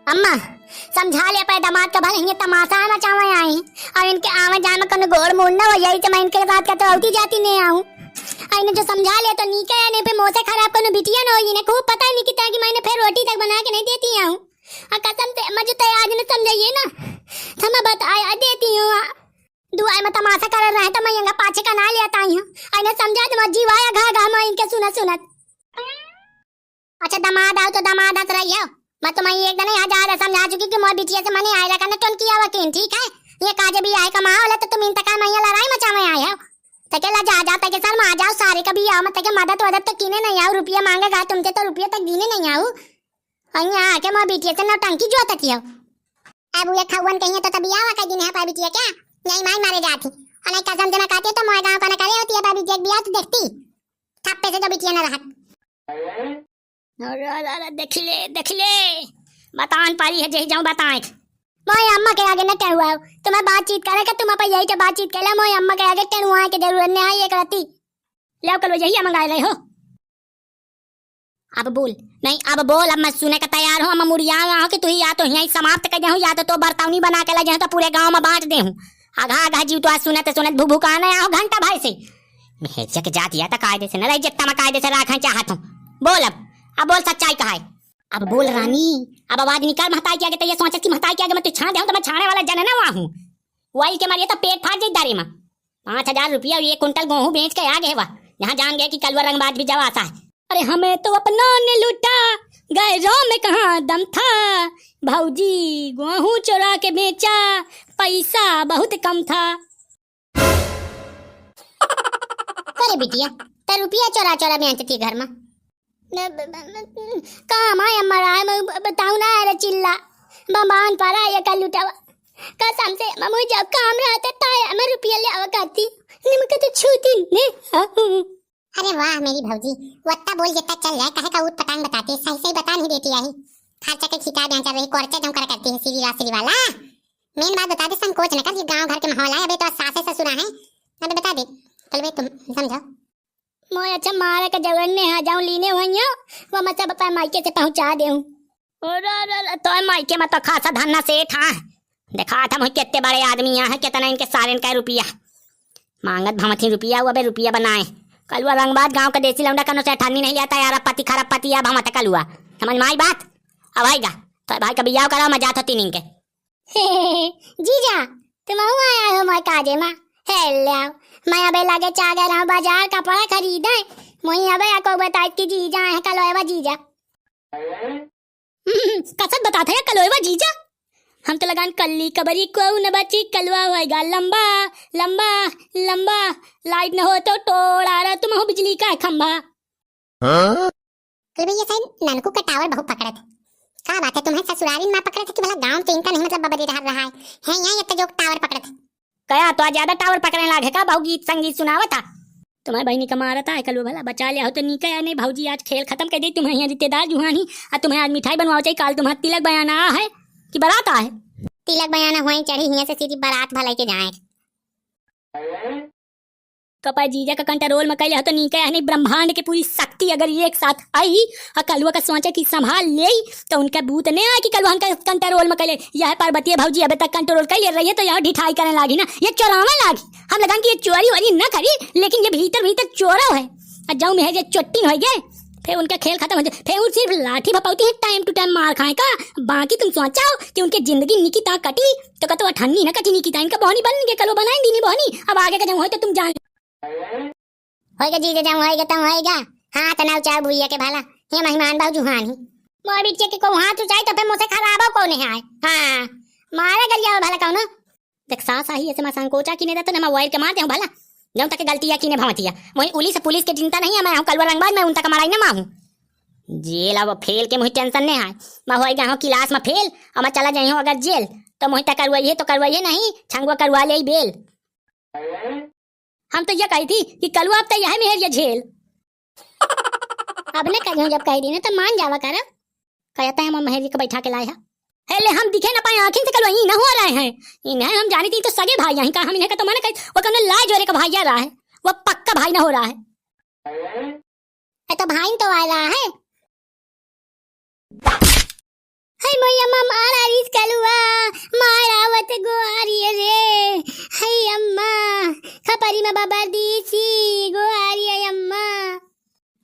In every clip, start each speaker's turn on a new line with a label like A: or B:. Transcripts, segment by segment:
A: अम्मा समझा ले पे दामाद का भले तमाशा आना चाहे आई और इनके आवे जान में कौन गोड़ मोड़ ना हो जाए तो मैं इनके साथ का तो औती जाती नहीं आऊं। इन्हें जो समझा ले तो नीके है नहीं पे मोसे खराब कौन बिटिया न हो इन्हें खूब पता नहीं कितना कि मैंने फिर रोटी तक बना के नहीं देती आऊं। कसम से मुझे तो आज न समझाइए ना तो मैं बता देती हूँ। दुआ में तमाशा कर रहे तो मैं यंगा पाछे का ना लेता हूँ। इन्हें समझा तो जीवाया घा घा मैं इनके सुनत। अच्छा दामाद आओ तो दामाद हंस रही हो। मैं तुम्हें एक दिन हजार समझा चुकी कि मोर बिटिया से मने आयला करने टन किया वकीन ठीक है। ये काजे भी आए कमा वाला तो तुम इंतकाम में लड़ाई मचावे आए हो। तकेला जा जाता के सर में आ जाओ सारे कभी आओ मत के मदद वदद तो किने नहीं आओ रुपया मांगेगा तुमसे तो रुपया तक दीने नहीं आओ। और यहाँ आके मोर बिटिया से नौटंकी जो तक हो। अब ये खवन कहिए तो तभी आवा कहीं दिन है पा बिटिया क्या नहीं मार मारे जाती और नहीं कसम से ना कहती तो मोर गांव का न करे होती है पा बिटिया बिया तो देखती थप्पे से तो बिटिया न रहत। देख ले बतान पारी है जही जाऊं बताएं मोय अम्मा के आगे न टेरुआ तुम्हें बातचीत करे के तुम अपन यही तो बातचीत करे मोय अम्मा के आगे टेरुआ के जरूरत नहीं है एक राती ले कल यही मंगाए रहे हो। अब बोल नहीं अब बोल अब मैं सुने का तैयार हूं। मैं मुड़िया हो कि तू ही या तो यही समाप्त कर जाऊं या तो बर्तावनी बना के ले जाऊं तो पूरे गांव में बांट दे हूं। आघा आघा जीव तो आज सुनत भूभुकाने आओ घंटा भाई से मैं जग जाती है तो कायदे से न रही जितना मैं कायदे से रखना चाहता हूं। बोल अब बोल सच्चाई कहा है। अब बोल रानी अब आवाज निकाल महताई के आगे तो ये सोचे कि महताई के आगे मैं तो छाड़ दूं तो मैं छाने वाला जन ना हूं। वही के मारिए तो पेट फाट जाए दारी में 5000 रुपया और 1 कुंटल गेहूं बेच के आ गए हुआ यहाँ जान गए कि कलवा रंगबाज भी जवा सा है। अरे हमें तो अपना ने लूटा गैरों में कहाँ दम था भौजी गेहूं चुरा के बेचा पैसा बहुत कम था। अरे बिटिया तो रुपया चोरा चोरा बेचती घर में काम आया मरा मैं बताऊं ना अरे चिल्ला बमान पारा ये कल लुटावा कसम से मम्मी जब काम रहता ताया मैं रुपया ले आवा करती निमक तो छूती ने। अरे वाह मेरी भौजी वत्ता बोल जितना चल जाए कहे का उठ पटांग बताती है सही सही बता नहीं देती है खर्चा के खिता बेंचा रही कोर्चा जम कर करती है सीरी रासरी वाला। मेन बात बता दे संकोच न कर ये गांव घर के माहौल है अबे तो सासे ससुरा है अबे बता दे चल बे तुम समझो मोय अच्छा मारे का जगन ने आ जाऊं लीने वहियो वो मैं सब अपने मायके से पहुंचा देऊं। और तो मायके में तो खासा धन्ना सेठ हां देखा था मैं कितने बड़े आदमी यहां है कितना इनके सारे का रुपया मांगत भमथी रुपया वो बे रुपया बनाए कलुआ रंगबाज गांव का देसी लौंडा कनो से ठानी नहीं आता यार पति खराब पति या भमत कलुआ समझ में आई बात। अब आएगा तो भाई का बियाह करा मैं जात होती नहीं के जीजा तुम आया हो मैं काजे में हेलो मैं अबे लगे चागर रहा बाजार कपड़ा खरीदे वही अबे को बताई कि जीजा है कलोएवा जीजा कसम बताता है कलोएवा जीजा हम तो लगान कल्ली कबरी को न बची कलवा होएगा लंबा लंबा लंबा लाइट न हो तो टोड़ा रहा तुम हो बिजली का खंभा। कल ये साइड ननकू का टावर बहुत पकड़ा था क्या बात है तुम्हें ससुराली में पकड़ा था कि भला गांव तो इनका नहीं मतलब बबरी रहा है यहाँ ये तो जो टावर पकड़ा था कया तो ज्यादा टावर पकड़ने लागे का भाऊ गीत संगीत सुनावा था तुम्हारी बहनी का मारा था कल भला बचा लिया हो तो नहीं कया नहीं भाऊजी आज खेल खत्म कर दी तुम्हें यहाँ रिश्तेदार जुहानी और तुम्हें आज मिठाई बनवाओ चाहिए काल तुम्हारा तिलक बयाना है कि बारात है तिलक बयाना हुआ चढ़ी यहाँ से सीधी बारात भलाई के जाए कपा जीजा का कंट्रोल में कैले हो तो नहीं कया नहीं ब्रह्मांड की पूरी शक्ति अगर एक साथ आई और कलुआ का सोचा कि संभाल ले तो उनका भूत नहीं आया कि कलुआ का कंट्रोल में कैले यह पार्वती भौजी अभी तक कंट्रोल कर ले रही है तो यह ढिठाई करने लगी ना ये चोरावे लगी हम लगा कि ये चोरी वोरी न करी लेकिन ये भीतर भीतर चोरा है और जाऊँ में चोट्टी हो गए फिर उनका खेल खत्म हो जाए फिर वो सिर्फ लाठी भपाती है टाइम टू टाइम मार खाए का बाकी तुम सोचा हो कि उनकी जिंदगी निकी ता कटी तो कहते ठन्नी ना कटी निकी ता इनका बहनी बन के कलो बनाए दीनी बहनी अब आगे का जब हो तो तुम जान होएगा जीजा जाऊं होएगा तुम होएगा हाँ तनाव चार बुइया के भाला ये मेहमान बाबू जुहान ही मोर बिटिया के को हाथ उचाई तो फिर मुझसे खराब हो कौन है हाँ मारे गलिया भाला कौन देख सास आई ऐसे मैं संकोचा की नहीं रहता ना मैं वायर के मार दे भाला जब तक गलती या की ने भवतिया वही उली से पुलिस की चिंता नहीं है मैं हूं कलवा रंगबाज मैं उन तक माराई ना माहूं जेल अब फेल के मुझे टेंशन नहीं है मैं होएगा हूं क्लास में फेल और मैं चला जाई हूं अगर जेल तो मुझे तक करवाइए नहीं छंगवा करवा ले बेल। हम तो ये कही थी कि कलवा अब तो यह में ये झेल अब ने कहीं जब कही दी ना तो मान जावा कर कहता है हम मेहरी को बैठा के लाए हैं हेले हम दिखे ना पाए आखिर से कल वही न हो रहे हैं इन्हें हम जानी थी तो सगे भाई यहीं का हम इन्हें का तो मैंने कहा वो कौन लाए जोरे का भाई आ रहा है वो पक्का भाई ना हो रहा है तो भाई तो आ रहा है मोया अम्मा मारा रिस कलुआ मारावत गोआरी रे हाय अम्मा खपरी में बाबा दीसी गोआरी अम्मा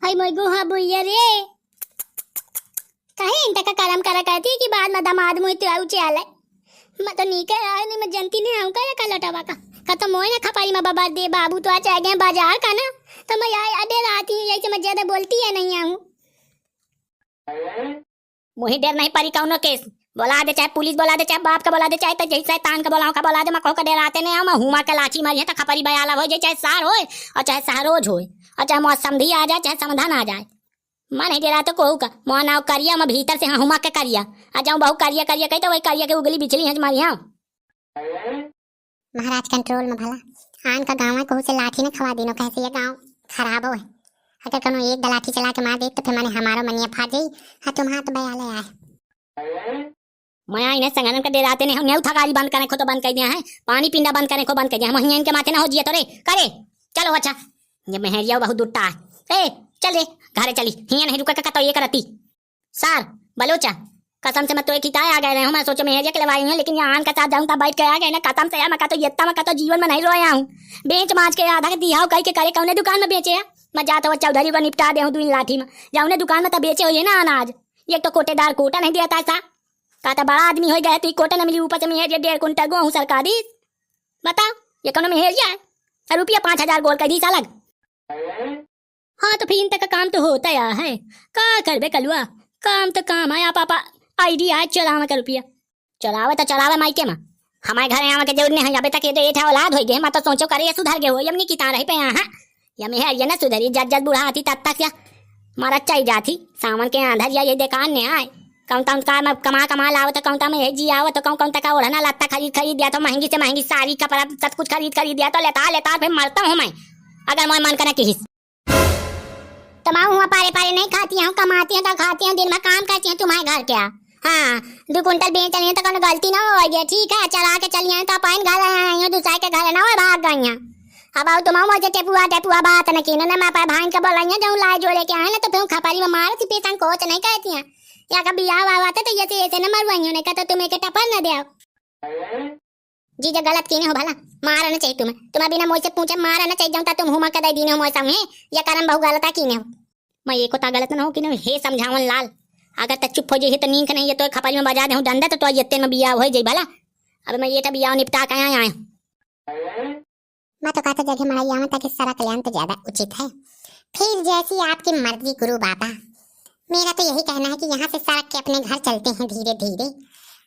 A: हाय मोय गोहा बुइया रे काहे इंता का करम करा करती कि बाद में दामाद मुई तो आउ चाले मैं तो नी कर आने में जनती नहीं आऊं का लटावा का तो मोय ना खपरी में बाबा दे बाबू तो आज आ गए बाजार का ना तो मैं आए अडे राती यही से मैं ज्यादा बोलती है नहीं आऊं मुही डर नहीं परी कौनो केस बोला दे चाहे पुलिस बोला दे चाहे बाप का बोला दे चाहे तो जैसे तान का बोलाओ का बोला दे मैं को डराते नहीं मैं हुमा के लाची मारी तो खपरी बयाला हो जाए चाहे सार होए और चाहे सरोज होए और चाहे मौत समधी आ जाए चाहे समाधान आ जाए मैं नहीं डरा तो कहू का मोह नाव करिया मैं भीतर से हाँ हुमा के करिया आ जाऊँ बहु करिया करिया कही तो वही करिया के उगली बिचली है मारी हाँ
B: महाराज कंट्रोल में भला आन का गाँव है कहू से लाठी ने खवा दिनो कैसे ये गाँव खराब हो अगर कनो एक लाठी चला के मार दे तो फिर मैंने हमारा मनिया फाट गई हाँ तुम हाथ बयाले आए
A: मैं इन्हें संगठन का डराते नहीं हम थकारी बंद करने को तो बंद कर दिया है पानी पिंडा बंद करने को बंद कर दिया हम इनके माथे ना हो जिया तो रे करे चलो अच्छा ये मेहरिया बहुत दुट्टा है ए चल रे घरे चली हिया नहीं रुका का तो ये करती सार बलोचा कसम से मैं तो एक ही आ गए हूँ मैं सोचो मेहरिया के लवाई हूँ लेकिन यहाँ का साथ जाऊँ तब बैठ के आ गए ना कसम से मैं तो ये मैं तो जीवन में नहीं रोया हूँ बेच माच के आधा दिया कहीं के करे कौन दुकान में बेचे मैं जाता हुआ चौधरी को निपटा दे दू लाठी में जाऊँ दुकान में तब बेचे हुए ना अनाज ये तो कोटेदार कोटा नहीं दिया था ऐसा कहता बड़ा आदमी हो गया तो कोटा न मिली ऊपर से मेहरिया 1.5 कुंटल गो हूँ सरकारी बताओ ये कौन मेहरिया है रुपया 5,000 गोल कर दी अलग हाँ तो फिर इन तक का काम तो होता या है का करबे कलुआ काम तो काम है पापा आइडिया है चलावे का रुपया चलावे तो चलावे माइके में हमारे घर आवे के जरूर नहीं है अबे तक ये तो एठा औलाद हो गए मैं तो सोचो करे ये सुधर गए हो यमनी की तार रही पे यहाँ या मेहरिया ना सुधरी जज जज बुढ़ा आती तब तक या मारा चाहिए जाती सामान के आंधर या ये दुकान ने आए कौन कौन का मैं कमा लाओ तो कौन ता में जी आओ तो कौन तक ओढ़ना लत्ता खरीद दिया तो महंगी से महंगी साड़ी कपड़ा सब कुछ खरीद दिया तो लेता फिर मरता हूँ मैं अगर मैं मन करे कि तमाम हुआ पारे पारे नहीं खाती हूँ कमाती हूँ तो खाती हूँ दिन में काम करती हूँ तुम्हारे घर क्या हाँ 2 कुंटल बेच चलिए तो कोई गलती ना हो गई ठीक है चला के चलिए तो अपन घर आई दूसरे के घर ना भाग गई अब आओ तुम मुझे टेपुआ बात न की ना मैं भाई के बोला जाऊँ लाए जो लेके आए ना तो फिर खपारी में मारे थी पेशन कोच नहीं कहती हैं या का बियाह आवा तो ये न मरवाई ने कहता तुम्हें के टपर न दे जी जो गलत की हो भला मारना चाहिए तुम्हें बिना मुझसे पूछे मारना चाहिए जाऊँ तुम हुमा कदई दीने हो मोय संगे या करम बहु गलता की हो मैं ये कोता गलत ना हो कि हे समझावन लाल अगर तक चुप हो जाए तो नींद नहीं ये तो खपारी में बजा दे हूँ डंडा तो ये में बियाह हो जाए भला अब मैं ये बियाह निपटा के आया
B: मैं तो कहता जगह मड़ाई आवा ताकि सारा कल्याण तो ज्यादा उचित है फिर जैसी आपकी मर्जी गुरु बाबा मेरा तो यही कहना है कि यहाँ से सारा के अपने घर चलते हैं धीरे धीरे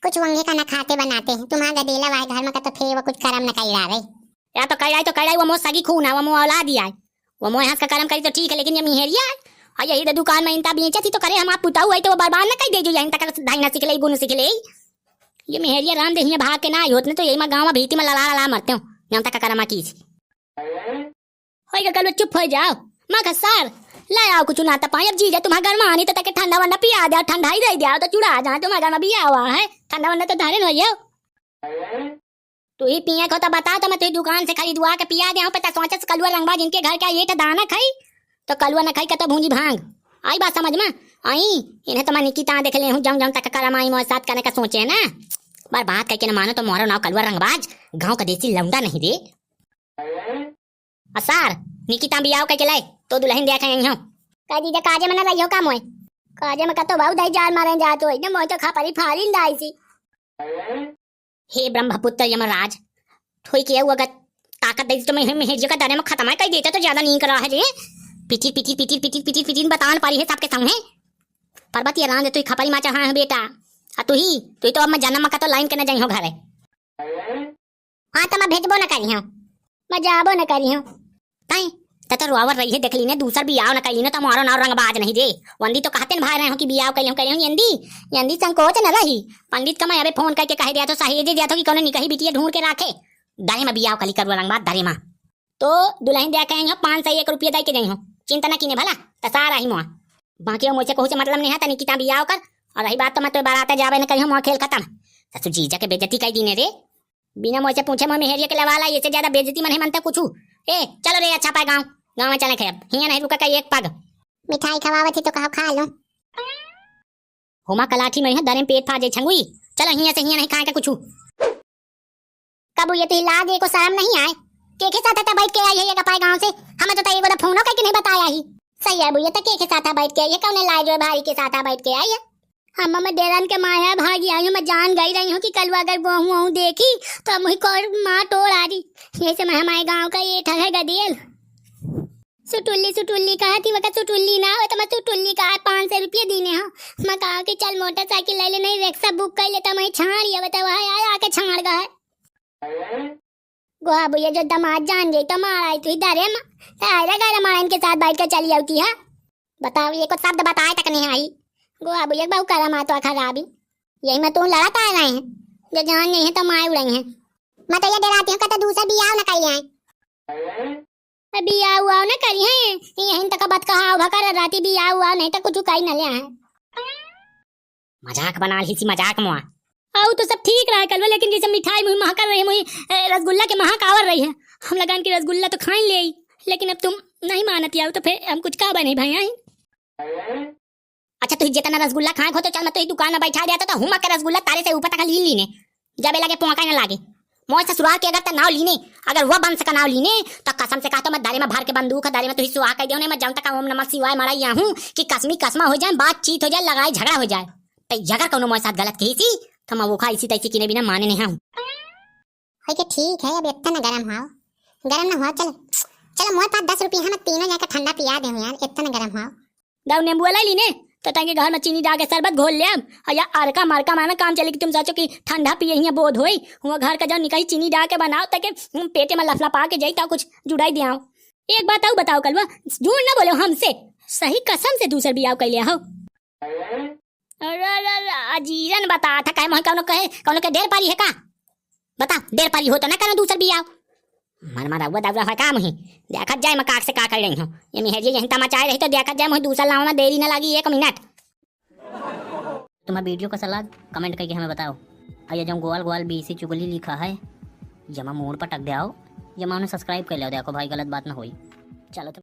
B: कुछ वंगे का न खाते बनाते हैं तुम्हारा गदेला वाय घर में का तो फिर वो कुछ कर्म न कई रहे
A: या तो कई वो मो सगी खून है वो मो औलाद ही आए वो मोह हंस का कर्म करी तो ठीक है लेकिन ये मिहेरिया है और यही तो दुकान में इंता बेचा थी तो करे हम आप पुताऊ है तो वो बर्बाद न कई दे जो यहीं तक ढाई ना सीख ले गुण सीख ले ये मिहेरिया राम देहिया भाग के ना होत ने तो यही मैं गांव में भीती में लला मरते हूँ यहाँ तक का कर्म की होएगा कल चुप हो जाओ माँ का सार ले आओ कुछ ना तपाई अब जीजा तुम्हारे घर में आनी तो तक ठंडा वंडा पिया दे ठंडा ही दे दिया तो चूड़ा जा तुम्हारे घर में बिया हुआ है ठंडा वंडा तो धारे नहीं तू ही पिए को तो बता तो मैं तुझी दुकान से खरीदवा के पिया दे पता सोचा कलुआ रंगबा जिनके घर का ये दाना खाई तो कलुआ न खाई का तो भूंजी भांग आई बात समझ में आई इन्हें तो मैं निकिता देख ले हूँ जाऊँ तक करम आई मोर साथ करने का सोचे है ना बार बात करके न मानो तो मोहरा नाव कलुआ रंगबाज गाँव का देसी लौंडा नहीं दे असार निकिता बियाह के लाए तो दुल्हन देखा यही हो कह दीजिए काजे में ना रहियो का मोय काजे में तो बहुत दही जार मारे जातो है मोय तो खापरी फाड़ी दाई सी हे ब्रह्मपुत्र यमराज ठोई के अगर ताकत दे तो मैं मेहजी का दाने में खत्म है कह देता तो ज्यादा नहीं कर रहा है जी पिटी बतान पारी है सबके संग है पर्वत ये रांद तू खपरी माचा हां बेटा आ तू तो अब मैं जन्म का तो लाइन के न जाई हो घर हां तो मैं भेजबो न करी हूं मैं जाबो न करी हूं ताई तो रोवर रही है देख ली ने दूसरा बियाह न करी ने तो मारो ना रंगबाज नहीं दे वंदी तो कहते भाई रहे हो कि बियाह करी हूं यंदी संकोच न रही पंडित का मैं अबे फोन करके कह दिया तो सहेज दिया तो कि कोनो निकही बिटिया ढूंढ के रखे दाई में बियाह कली करवा रंगबाज दारी मां तो दुल्हन दे के हो 501 रुपया दे के जाई हो चिंता न कीने भला तो सारा ही मोह बाकी मुझे कोई मतलब नहीं है तनी किता बियाह कर और रही बात तो मैं तो बारात जावे न कहीं मोह खेल खत्म ससुर जीजा के बेइज्जती कई दीने रे बिना मुझे पूछे मैं मेहरिया के लवाला ये से ज्यादा बेइज्जती मन है मनता कुछ ए चलो रे अच्छा पाए गांव में चले खे अब हिया नहीं रुका का एक पग
B: मिठाई खवावत थी तो कहो खा लो
A: होमा कलाठी में दरे में पेट फाड़ जाए छंगुई। चल हिया से हिया नहीं खाए का कुछ। कबू ये तो लागे को शर्म नहीं आए के साथ आता बैठ के आई है ये कपाई गांव से। हमें तो तई बोला फोनो का कि नहीं बताया ही। सही है बुआ, तो के साथ बैठ के आई है, कौन लाए जो भाई के साथ बैठ के आई है। हम मैं डेरन के माया भागी आई हूँ, मैं जान गई रही हूँ कि कल अगर बहू वहू देखी तो मुझे कौर माँ तोड़ आ रही। जैसे मैं हमारे गांव का ये ठग है गदेल। सुटुल्ली कहा थी वक्त सुटुल्ली ना हो तो मैं सुटुल्ली कहा 500 रुपये दीने हो। मैं कहा कि चल मोटरसाइकिल ले ले, नहीं रिक्शा बुक कर लेता, मैं छाड़ ये बता वहाँ आया आके छाड़ गए। गोहा भैया जो दामाद जान गई तो मार आई थी डरे आयरा गायरा मार इनके साथ बैठ कर चली आती है। बताओ ये को शब्द बताए तक नहीं आई। गोहा भैया बहु करा मा तो खराबी यही मैं तुम लड़ाता आ रहे हैं जो जान नहीं है तो माए उड़ाई हैं। मैं तो ये डराती हूँ कहता दूसरा बियाह न कर आए। बियाह हुआ न करी है यहीं तक बात कहा भकर राती बियाह हुआ नहीं तो कुछ कहीं न ले आए। मजाक बना ली सी मजाक मुआ आओ तो सब ठीक रहा कल, लेकिन जैसे मिठाई मुही महक रही है, मुही रसगुल्ला के महक आवर रही है। हम लगान की रसगुल्ला तो खाई ले, लेकिन अब तुम नहीं मानती आओ तो फिर हम कुछ कहा नहीं भैया। अच्छा तुझे जितना रसगुल्ला खाए हो तो चल मैं तुझे दुकान में बैठा दिया तो हुमा के रसगुल्ला तारे से ऊपर तक ली लीने जब लगे पोंका न लागे। मोय ससुराल के अगर नाव लीने अगर वह बंश का नाव लीने तो कसम से कहता मैं दारे में भर के बंदूक दारे में तुझे सुहा कर दियो। मैं जाऊं तक ओम नमः शिवाय मारा या हूं कि कसमी कसमा हो जाए, बातचीत हो जाए, लड़ाई झगड़ा हो जाए तो अगर कोनो मोय साथ गलत की सी तो मैं वो खा इसी तैसी किने बिना माने नहीं हूं।
B: है कि ठीक है अब इतना गरम हाओ गरम ना हो। चल चल मोर पास 10 रुपया हम तीनों जाकर ठंडा पिया दे यार, इतना गरम हाओ।
A: दाऊ नींबू ला लीने तो ताकि घर में चीनी डाल के शरबत घोल ले या अरका मारका माना काम चले कि तुम सोचो कि ठंडा पिए ही बोध होई वो घर का जो निकाही चीनी डाल के बनाओ ताकि पेटे में लफला पा के जाई ता कुछ जुड़ाई दियाओ। एक बात आऊ बताओ कलवा झूठ ना बोलो हमसे, सही कसम से दूसर बियाह कर लिया हो। अजीरन बता था काहे मोह कौनो के देर पारी है का बता, देर पारी हो तो ना करना दूसर बियाह। मन मारा हुआ दावरा है काम ही देखत जाए मैं काक से का कर रही हूँ। ये मेहरिया यहीं तमाचाए रही तो देखत जाए मुझे दूसरा लाऊं में देरी ना लगी 1 मिनट। तुम्हारा वीडियो का सलाह कमेंट करके हमें बताओ। और ये जो गोल गोल बीसी चुगली लिखा है जमा मोड़ पर टक दियाओ, जमा उन्हें सब्सक्राइब कर लो देखो भाई गलत बात ना होई। चलो तो